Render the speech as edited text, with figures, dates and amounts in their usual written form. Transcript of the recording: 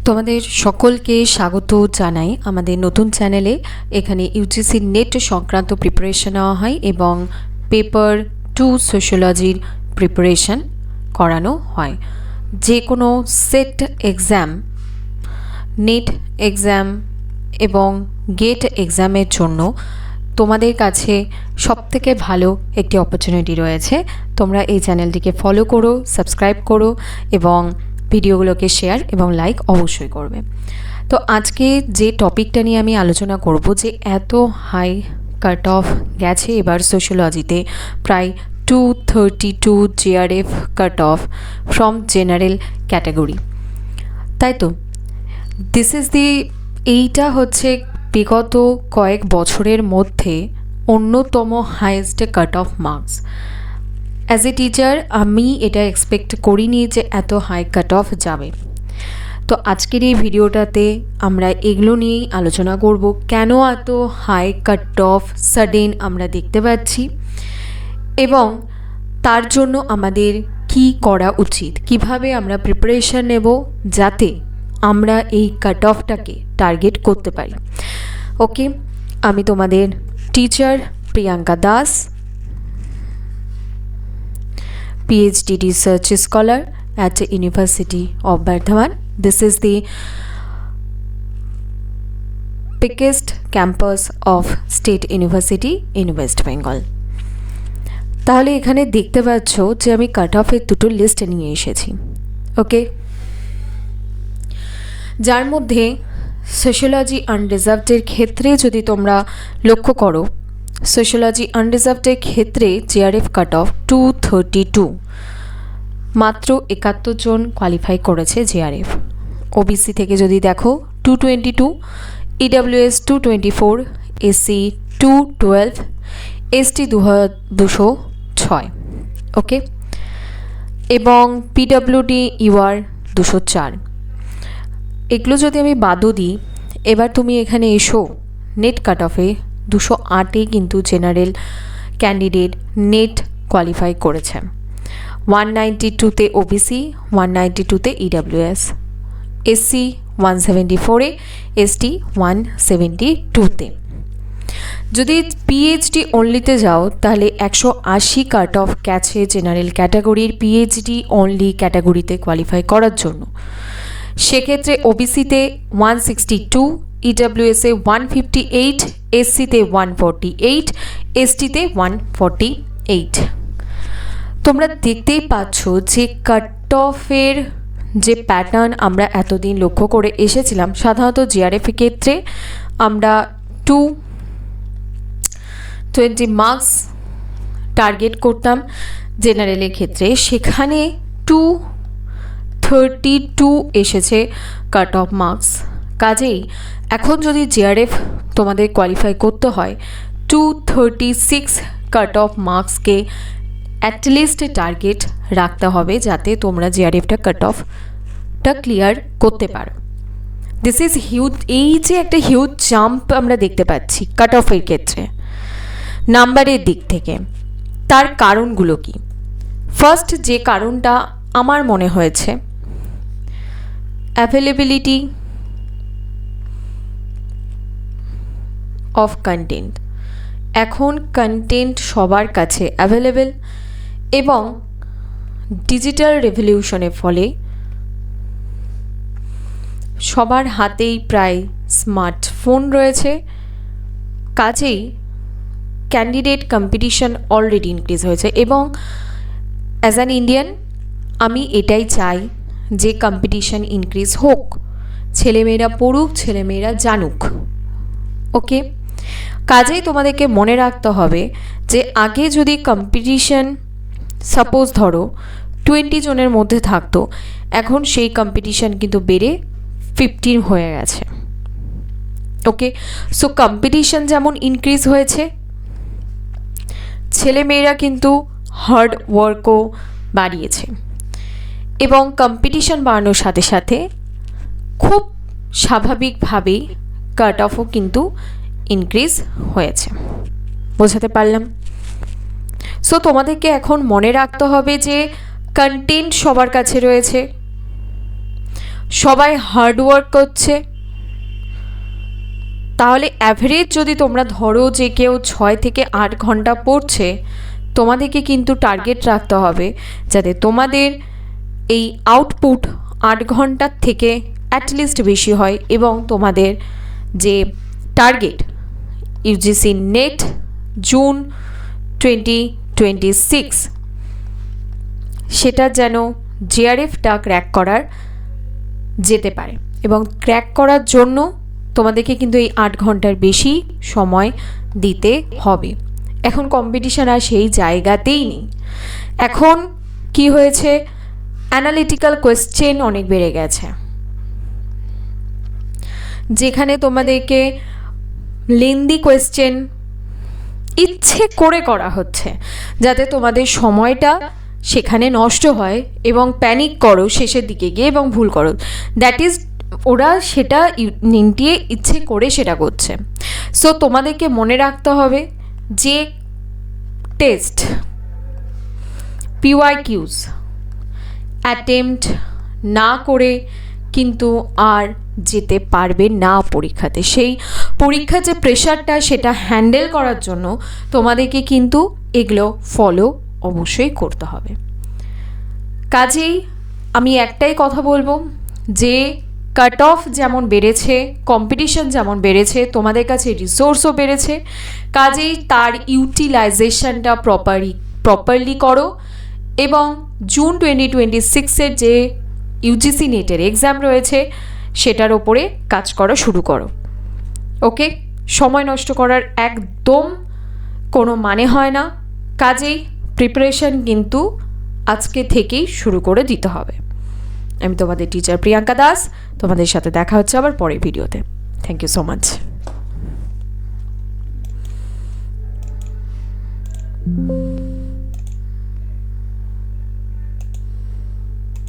তোমাদের সকলকে স্বাগত জানাই আমাদের নতুন চ্যানেলে। এখানে ইউজিসি নেট সংক্রান্ত প্রিপারেশন নেওয়া হয় এবং পেপার 2 সোশিওলজির প্রিপারেশন করানো হয়। যে কোনো সেট এক্সাম, নেট এক্সাম এবং গেট এক্সামের জন্য তোমাদের কাছে সবথেকে ভালো একটি অপরচুনিটি রয়েছে। তোমরা এই চ্যানেলটিকে ফলো করো, সাবস্ক্রাইব করো এবং ভিডিওগুলোকে শেয়ার এবং লাইক অবশ্যই করবে। তো আজকে যে টপিকটা নিয়ে আমি আলোচনা করব, যে এত হাই কাট অফ গেছে এবার সোশিওলজিতে, প্রায় 232 JRF cut off from general category, তাই তো এইটা হচ্ছে বিগত কয়েক বছরের মধ্যে অন্যতম highest cut off marks. As a teacher আমি এটা এক্সপেক্ট করিনি যে এত হাই কাট অফ যাবে। তো আজকের এই ভিডিওটাতে আমরা এগুলো নিয়েই আলোচনা করব, কেন এত হাই কাট অফ সাডেন আমরা দেখতে পাচ্ছি এবং তার জন্য আমাদের কি করা উচিত, কিভাবে আমরা প্রিপারেশন নেব যাতে আমরা এই কাট অফটাকে টার্গেট করতে পারি। ওকে, আমি তোমাদের teacher Priyanka Das, PhD Research Scholar at the University of Bardhaman. This is the biggest campus of State University in West Bengal. তাহলে এখানে দেখতে পাচ্ছ যে আমি কাট অফের দুটো লিস্ট নিয়ে এসেছি। ওকে, যার মধ্যে সোশিওলজি আনরিজার্ভডের ক্ষেত্রে যদি তোমরা লক্ষ্য করো, সোশিওলজি আনরিজার্ভডের ক্ষেত্রে জিআরএফ কাট অফ 232, মাত্র 71 জন কোয়ালিফাই করেছে জিআরএফ। ওবিসি থেকে যদি দেখো 222, ইডব্লিউএস 224, এসসি 212, এসটি 206, ওকে, এবং পিডব্লিউডি ইউআর 204। এগুলো যদি আমি বাদও দিই, এবার তুমি এখানে এসো নেট কাট অফে 208-এ কিন্তু জেনারেল ক্যান্ডিডেট নেট কোয়ালিফাই করেছে। 192-তে ওবিসি, 192-তে ইডব্লিউএস, এসসি 174-এ, এসটি 172-তে। যদি পিএইচডি অনলিতে যাও তাহলে 180 কাট অফ গেছে জেনারেল ক্যাটাগরির পিএইচডি অনলি ক্যাটাগরিতে কোয়ালিফাই করার জন্য। সেক্ষেত্রে ওবিসিতে 162, ইডব্লিউএসে 158, এসসিতে 148, এসটিতে 148। তোমরা দেখতেই পাচ্ছ যে কাট অফের যে প্যাটার্ন আমরা এতদিন লক্ষ্য করে এসেছিলাম, সাধারণত জিআরএফের ক্ষেত্রে আমরা 220 মার্কস টার্গেট করতাম, জেনারেলের ক্ষেত্রে সেখানে 232 এসেছে কাট অফ মার্কস। কাজেই এখন যদি জিআরএফ তোমাদের কোয়ালিফাই করতে হয়, 236 কাট অফ মার্কসকে অ্যাটলিস্ট টার্গেট রাখতে হবে যাতে তোমরা জিআরএফটা কাট অফটা ক্লিয়ার করতে পারো। দিস ইজ হিউজ, এই যে একটা হিউজ জাম্প আমরা দেখতে পাচ্ছি কাট অফের ক্ষেত্রে নাম্বারের দিক থেকে, তার কারণগুলো কি? ফার্স্ট যে কারণটা আমার মনে হয়েছে, অ্যাভেলেবিলিটি অফ কন্টেন্ট। এখন কন্টেন্ট সবার কাছে অ্যাভেলেবেল এবং ডিজিটাল রেভলিউশনের ফলে সবার হাতেই প্রায় স্মার্টফোন রয়েছে। কাজেই ক্যান্ডিডেট কম্পিটিশন অলরেডি ইনক্রিজ হয়েছে এবং অ্যাজ অ্যান ইন্ডিয়ান আমি এটাই চাই যে কম্পিটিশন ইনক্রিজ হোক, ছেলেমেয়েরা পড়ুক, ছেলেমেয়েরা জানুক। ওকে, কাজেই তোমাদেরকে মনে রাখতে হবে যে আগে যদি কম্পিটিশন সাপোজ ধরো 20 জনের মধ্যে থাকতো, এখন সেই কম্পিটিশন কিন্তু বেড়ে 15 হয়ে গেছে। ওকে, সো কম্পিটিশন যেমন ইনক্রিজ হয়েছে, ছেলেমেয়েরা কিন্তু হার্ড ওয়ার্কও বাড়িয়েছে এবং কম্পিটিশন বাড়ানোর সাথে সাথে খুব স্বাভাবিকভাবেই কাট অফও কিন্তু ইনক্রিজ হয়েছে। বোঝাতে পারলাম? সো তোমাদেরকে এখন মনে রাখতে হবে যে কন্টেন্ট সবার কাছে রয়েছে, সবাই হার্ড ওয়ার্ক করছে, তাহলে অ্যাভারেজ যদি তোমরা ধরো যে কেউ 6 থেকে 8 ঘন্টা পড়ছে, তোমাদেরকে কিন্তু টার্গেট রাখতে হবে যাতে তোমাদের এই আউটপুট 8 ঘন্টার থেকে অ্যাটলিস্ট বেশি হয় এবং তোমাদের যে টার্গেট ইউজিসি নেট জুন 2026 সেটা যেন জেআরএফটা ক্র্যাক করার যেতে পারে। এবং ক্র্যাক করার জন্য তোমাদেরকে কিন্তু এই 8 ঘন্টার বেশি সময় দিতে হবে। এখন কম্পিটিশন আর সেই জায়গাতেই নেই। এখন কি হয়েছে, অ্যানালিটিক্যাল কোয়েশ্চেন অনেক বেড়ে গেছে, যেখানে তোমাদেরকে লেন্দি কোয়েশ্চেন ইচ্ছে করে করা হচ্ছে যাতে তোমাদের সময়টা সেখানে নষ্ট হয় এবং প্যানিক করো শেষের দিকে গিয়ে এবং ভুল করো। দ্যাট ইজ, ওরা সেটা নিন্টিয়ে ইচ্ছে করে সেটা করছে। সো তোমাদেরকে মনে রাখতে হবে যে টেস্ট PYQs অ্যাটেম্পট না করে কিন্তু আর যেতে পারবে না পরীক্ষাতে। সেই পরীক্ষার যে প্রেশারটা সেটা হ্যান্ডেল করার জন্য তোমাদেরকে কিন্তু এগুলো ফলো অবশ্যই করতে হবে। কাজেই আমি একটাই কথা বলবো যে কাট অফ যেমন বেড়েছে, কম্পিটিশন যেমন বেড়েছে, তোমাদের কাছে রিসোর্সও বেড়েছে, কাজেই তার ইউটিলাইজেশনটা প্রপারলি করো এবং জুন 2026-এর যে ইউজিসি নেটের এক্সাম রয়েছে সেটার ওপরে কাজ করা শুরু করো। ওকে, সময় নষ্ট করার একদম কোনো মানে হয় না। কাজেই প্রিপারেশন কিন্তু আজকে থেকেই শুরু করে দিতে হবে। আমি তোমাদের টিচার প্রিয়াঙ্কা দাস, তোমাদের সাথে দেখা হচ্ছে আবার পরের ভিডিওতে। Thank you so much.